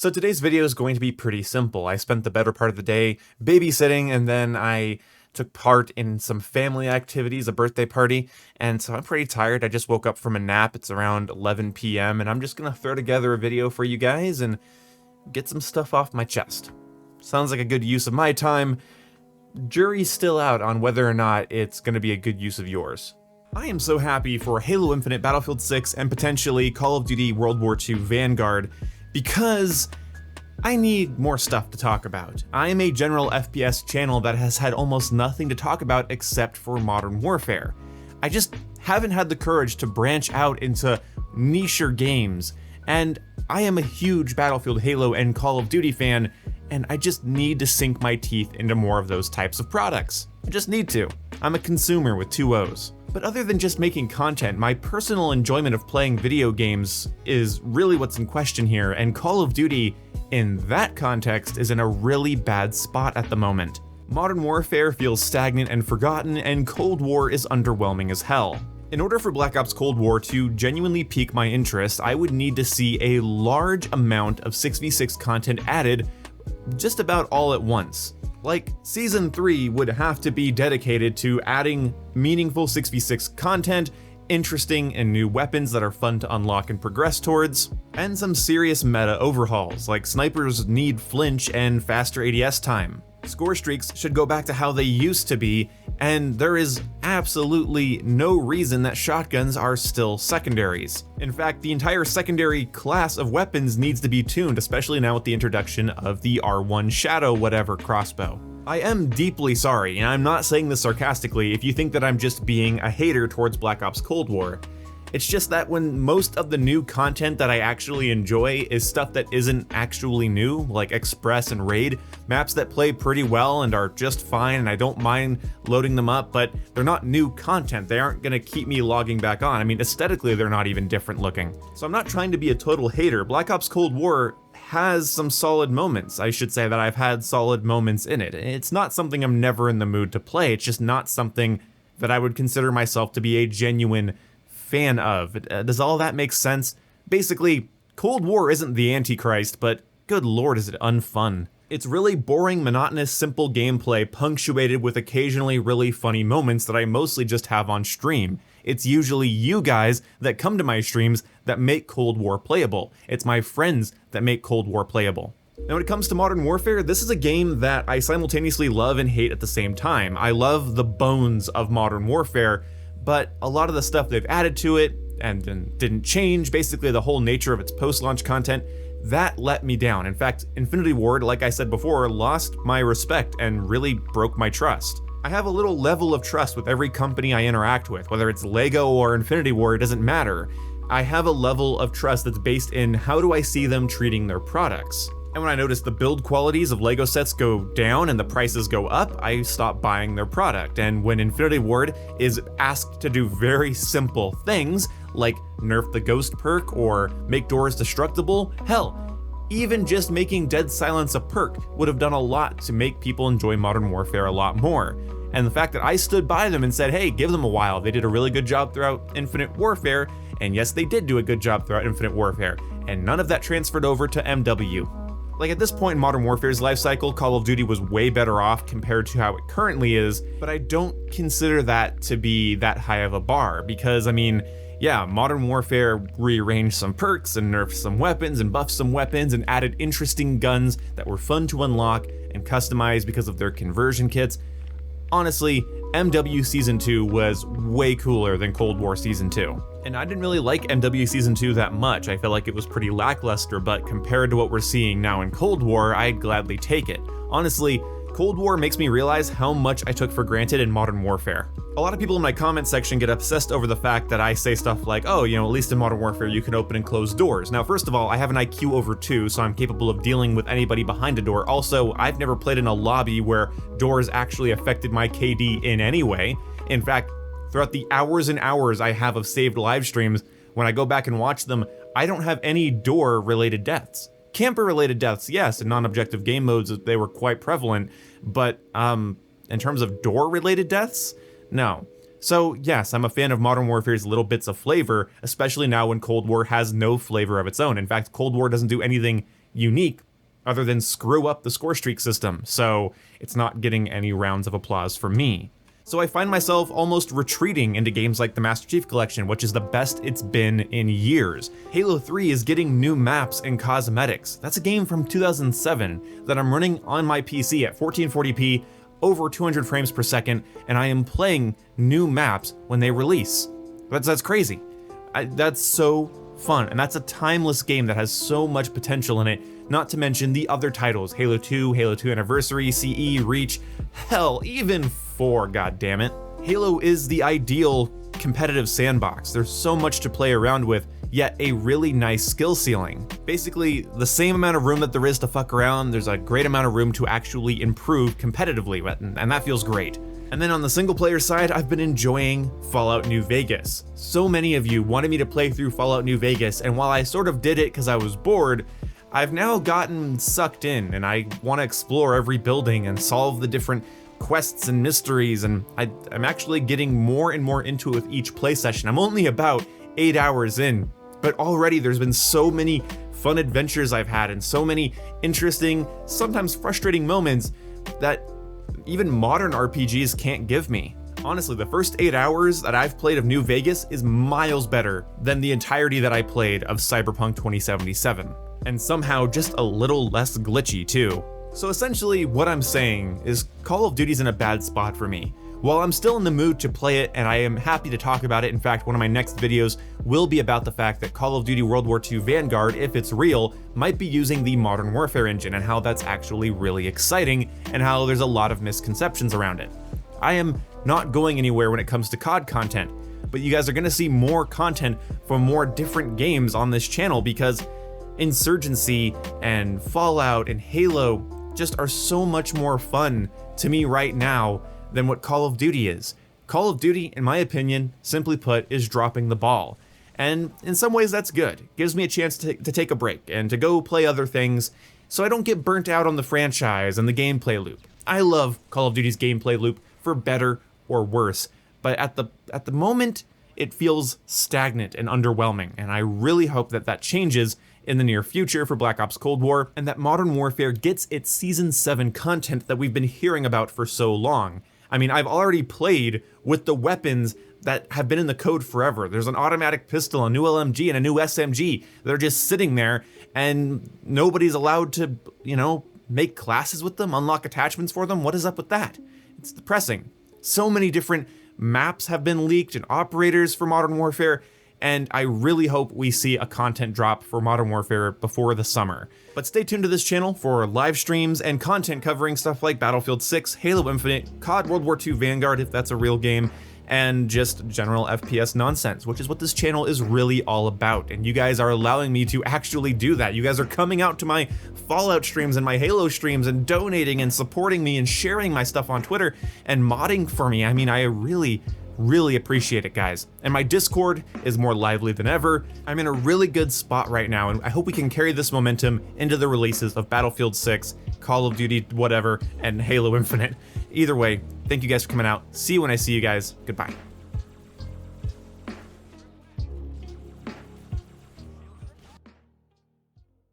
So today's video is going to be pretty simple. I spent the better part of the day babysitting, and then I took part in some family activities, a birthday party, and so I'm pretty tired. I just woke up from a nap. It's around 11 p.m. and I'm just gonna throw together a video for you guys and get some stuff off my chest. Sounds like a good use of my time. Jury's still out on whether or not it's gonna be a good use of yours. I am so happy for Halo Infinite, Battlefield 6, and potentially Call of Duty World War II Vanguard, because I need more stuff to talk about. I am a general FPS channel that has had almost nothing to talk about except for Modern Warfare. I just haven't had the courage to branch out into nicher games, and I am a huge Battlefield, Halo, and Call of Duty fan, and I just need to sink my teeth into more of those types of products. I just need to. I'm a consumer with two O's. But other than just making content, my personal enjoyment of playing video games is really what's in question here, and Call of Duty, in that context, is in a really bad spot at the moment. Modern Warfare feels stagnant and forgotten, and Cold War is underwhelming as hell. In order for Black Ops Cold War to genuinely pique my interest, I would need to see a large amount of 6v6 content added just about all at once. Like, Season 3 would have to be dedicated to adding meaningful 6v6 content, interesting and new weapons that are fun to unlock and progress towards, and some serious meta overhauls, like snipers need flinch and faster ADS time. Score streaks should go back to how they used to be, and there is absolutely no reason that shotguns are still secondaries. In fact, the entire secondary class of weapons needs to be tuned, especially now with the introduction of the R1 Shadow whatever crossbow. I am deeply sorry, and I'm not saying this sarcastically, if you think that I'm just being a hater towards Black Ops Cold War. It's just that when most of the new content that I actually enjoy is stuff that isn't actually new, like Express and Raid, maps that play pretty well and are just fine and I don't mind loading them up, but they're not new content. They aren't gonna keep me logging back on. I mean, aesthetically, they're not even different looking. So I'm not trying to be a total hater. Black Ops Cold War has some solid moments. I should say that I've had solid moments in it. It's not something I'm never in the mood to play. It's just not something that I would consider myself to be a genuine fan of. Does all that make sense? Basically, Cold War isn't the Antichrist, but good lord is it unfun. It's really boring, monotonous, simple gameplay punctuated with occasionally really funny moments that I mostly just have on stream. It's usually you guys that come to my streams that make Cold War playable. It's my friends that make Cold War playable. Now when it comes to Modern Warfare, this is a game that I simultaneously love and hate at the same time. I love the bones of Modern Warfare, but a lot of the stuff they've added to it and didn't change, basically the whole nature of its post-launch content, that let me down. In fact, Infinity Ward, like I said before, lost my respect and really broke my trust. I have a little level of trust with every company I interact with, whether it's LEGO or Infinity Ward, it doesn't matter. I have a level of trust that's based in how do I see them treating their products. And when I notice the build qualities of LEGO sets go down and the prices go up, I stop buying their product. And when Infinity Ward is asked to do very simple things, like nerf the ghost perk or make doors destructible, hell, even just making Dead Silence a perk would have done a lot to make people enjoy Modern Warfare a lot more. And the fact that I stood by them and said, hey, give them a while, they did a really good job throughout Infinite Warfare, and yes, they did do a good job throughout Infinite Warfare, and none of that transferred over to MW. Like at this point in Modern Warfare's life cycle, Call of Duty was way better off compared to how it currently is, but I don't consider that to be that high of a bar, because I mean, yeah, Modern Warfare rearranged some perks and nerfed some weapons and buffed some weapons and added interesting guns that were fun to unlock and customize because of their conversion kits. Honestly, MW Season 2 was way cooler than Cold War Season 2. And I didn't really like MW Season 2 that much. I felt like it was pretty lackluster, but compared to what we're seeing now in Cold War, I'd gladly take it. Honestly, Cold War makes me realize how much I took for granted in Modern Warfare. A lot of people in my comment section get obsessed over the fact that I say stuff like, oh, at least in Modern Warfare you can open and close doors. Now, first of all, I have an IQ over 2, so I'm capable of dealing with anybody behind a door. Also, I've never played in a lobby where doors actually affected my KD in any way. In fact, throughout the hours and hours I have of saved live streams, when I go back and watch them, I don't have any door-related deaths. Camper-related deaths, yes, in non-objective game modes they were quite prevalent, but in terms of door-related deaths, no. So yes, I'm a fan of Modern Warfare's little bits of flavor, especially now when Cold War has no flavor of its own. In fact, Cold War doesn't do anything unique other than screw up the score streak system, so it's not getting any rounds of applause from me. So I find myself almost retreating into games like the Master Chief Collection, which is the best it's been in years. Halo 3 is getting new maps and cosmetics. That's a game from 2007 that I'm running on my PC at 1440p, over 200 frames per second, and I am playing new maps when they release. That's crazy. That's so fun, and that's a timeless game that has so much potential in it, not to mention the other titles, Halo 2, Halo 2 Anniversary, CE, Reach, hell, even 4, goddammit. Halo is the ideal competitive sandbox. There's so much to play around with, yet a really nice skill ceiling. Basically, the same amount of room that there is to fuck around, there's a great amount of room to actually improve competitively, and that feels great. And then on the single player side, I've been enjoying Fallout New Vegas. So many of you wanted me to play through Fallout New Vegas, and while I sort of did it because I was bored, I've now gotten sucked in, and I want to explore every building and solve the different quests and mysteries, and I'm actually getting more and more into it with each play session. I'm only about 8 hours in, but already there's been so many fun adventures I've had and so many interesting, sometimes frustrating moments that even modern RPGs can't give me. Honestly, the first 8 hours that I've played of New Vegas is miles better than the entirety that I played of Cyberpunk 2077, and somehow just a little less glitchy too. So essentially what I'm saying is Call of Duty's in a bad spot for me. While I'm still in the mood to play it and I am happy to talk about it, in fact one of my next videos will be about the fact that Call of Duty World War II Vanguard, if it's real, might be using the Modern Warfare engine and how that's actually really exciting and how there's a lot of misconceptions around it. I am not going anywhere when it comes to COD content, but you guys are going to see more content from more different games on this channel because Insurgency and Fallout and Halo just are so much more fun to me right now than what Call of Duty is. Call of Duty, in my opinion, simply put, is dropping the ball. And in some ways that's good. It gives me a chance to take a break and to go play other things so I don't get burnt out on the franchise and the gameplay loop. I love Call of Duty's gameplay loop for better or worse, but at the moment it feels stagnant and underwhelming, and I really hope that that changes in the near future for Black Ops Cold War, and that Modern Warfare gets its Season 7 content that we've been hearing about for so long. I mean, I've already played with the weapons that have been in the code forever. There's an automatic pistol, a new LMG, and a new SMG. They're just sitting there, and nobody's allowed to, make classes with them, unlock attachments for them. What is up with that? It's depressing. So many different maps have been leaked and operators for Modern Warfare, and I really hope we see a content drop for Modern Warfare before the summer. But stay tuned to this channel for live streams and content covering stuff like Battlefield 6, Halo Infinite, COD World War II Vanguard if that's a real game, and just general FPS nonsense, which is what this channel is really all about. And you guys are allowing me to actually do that. You guys are coming out to my Fallout streams and my Halo streams and donating and supporting me and sharing my stuff on Twitter and modding for me. I mean, I really appreciate it, guys. And my Discord is more lively than ever. I'm in a really good spot right now, and I hope we can carry this momentum into the releases of Battlefield 6, Call of Duty whatever, and Halo Infinite. Either way, thank you guys for coming out. See you when I see you guys. Goodbye.